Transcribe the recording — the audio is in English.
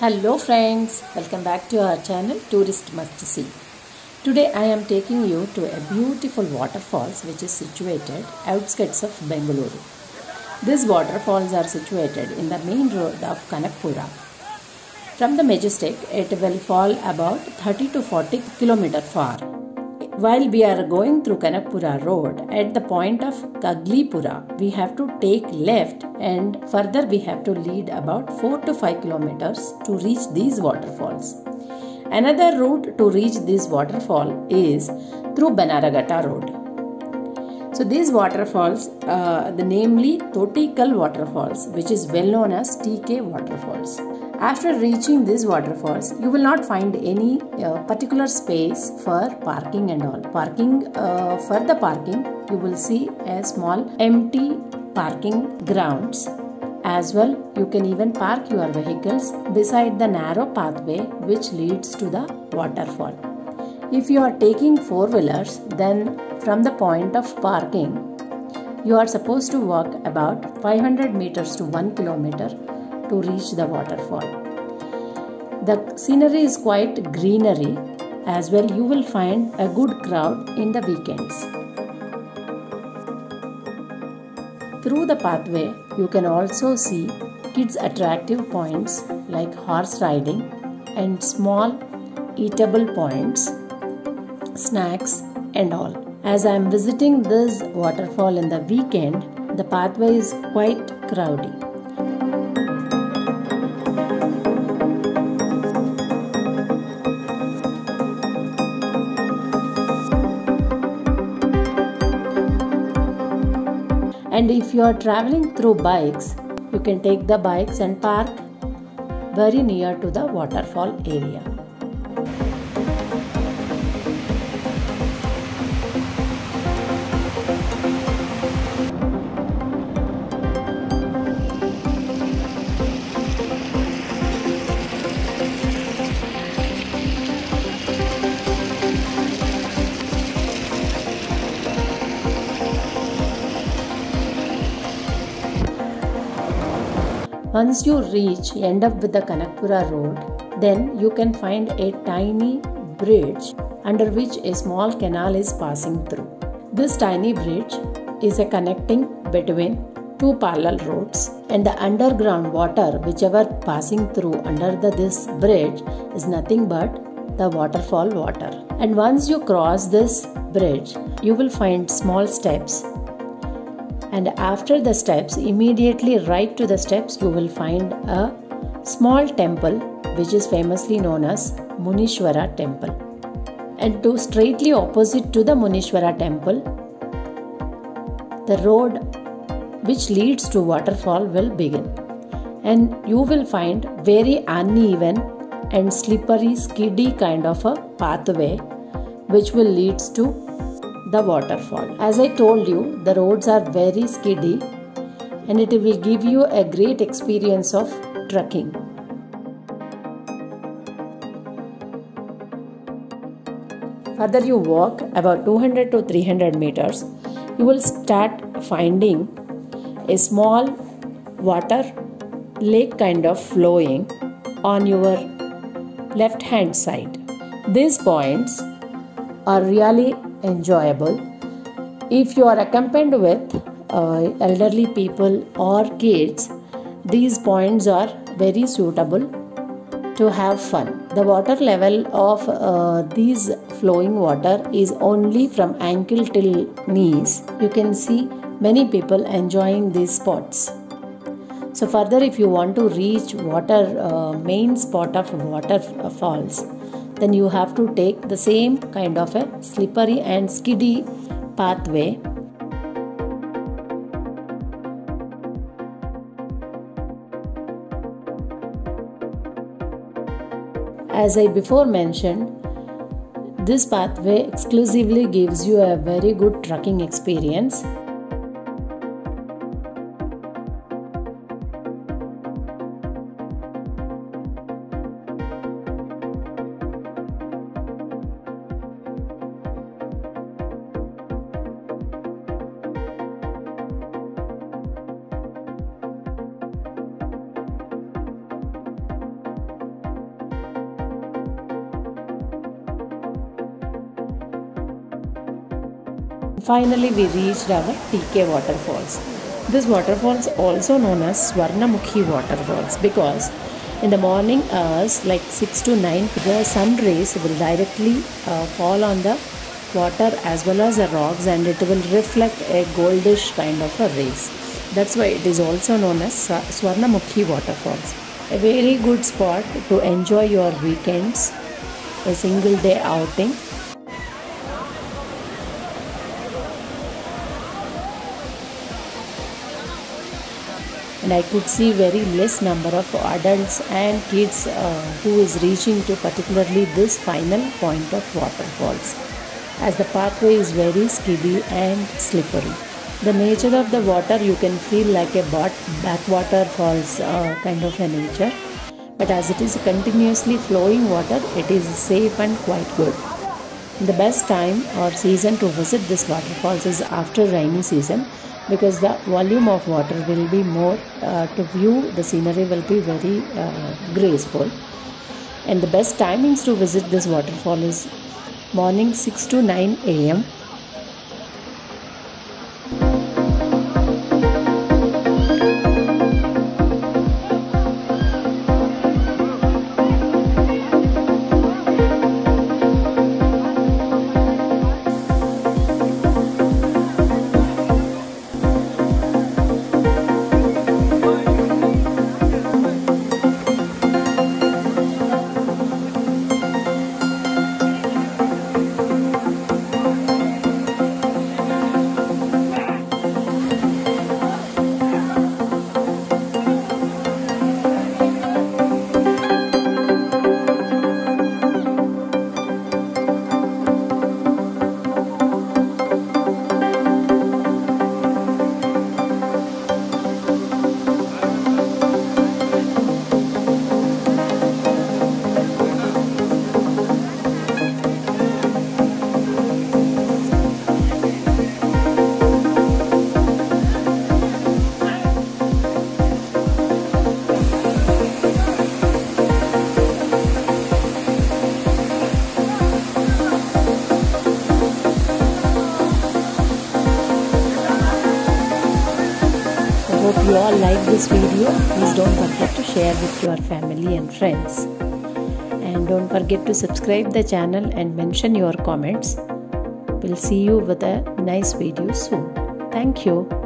Hello friends, welcome back to our channel Tourist Must See. Today I am taking you to a beautiful waterfalls which is situated outskirts of Bengaluru. These waterfalls are situated in the main road of Kanakpura. From the Majestic, it will fall about 30 to 40 km far. While we are going through Kanakpura road, at the point of Kaglipura, we have to take left and further we have to lead about 4 to 5 kilometers to reach these waterfalls. Another route to reach this waterfall is through Banaraghatta road. So these waterfalls, namely Totikal waterfalls, which is well known as TK waterfalls. After reaching these waterfalls, you will not find any particular space for parking and all. For the parking, you will see a small empty parking grounds. As well, you can even park your vehicles beside the narrow pathway which leads to the waterfall. If you are taking four-wheelers, then from the point of parking, you are supposed to walk about 500 meters to 1 kilometer to reach the waterfall. The scenery is quite greenery. As well, you will find a good crowd in the weekends. Through the pathway, you can also see kids' attractive points like horse riding and small eatable points, snacks and all. As I am visiting this waterfall in the weekend, the pathway is quite crowded. And if you are traveling through bikes, you can take the bikes and park very near to the waterfall area. Once you end up with the Kanakpura road, then you can find a tiny bridge under which a small canal is passing through. This tiny bridge is a connecting between two parallel roads, and the underground water whichever passing through under this bridge is nothing but the waterfall water. And once you cross this bridge, you will find small steps. And after the steps, immediately right to the steps, you will find a small temple which is famously known as Munishwara temple. And to straightly opposite to the Munishwara temple, the road which leads to waterfall will begin. And you will find very uneven and slippery, skiddy kind of a pathway which will lead to the waterfall. As I told you, the roads are very skiddy and it will give you a great experience of trekking. Further you walk about 200 to 300 meters, you will start finding a small water lake kind of flowing on your left hand side. These points are really enjoyable. If you are accompanied with elderly people or kids, these points are very suitable to have fun. The water level of these flowing water is only from ankle till knees. You can see many people enjoying these spots. So further, if you want to reach main spot of waterfalls, then you have to take the same kind of a slippery and skiddy pathway. As I before mentioned, this pathway exclusively gives you a very good trekking experience. Finally, we reached our TK waterfalls. This waterfalls also known as Swarnamukhi waterfalls because in the morning hours like 6 to 9 the sun rays will directly fall on the water as well as the rocks, and it will reflect a goldish kind of a rays. That's why it is also known as Swarnamukhi waterfalls. A very good spot to enjoy your weekends, a single day outing. And I could see very less number of adults and kids who is reaching to particularly this final point of waterfalls, as the pathway is very skiddy and slippery. The nature of the water, you can feel like a backwater falls kind of a nature, but as it is continuously flowing water, it is safe and quite good. The best time or season to visit this waterfalls is after rainy season, because the volume of water will be more to view the scenery will be very graceful. And the best timings to visit this waterfall is morning 6 to 9 a.m. Hope you all like this video. Please don't forget to share with your family and friends. And don't forget to subscribe the channel and mention your comments. We'll see you with a nice video soon. Thank you.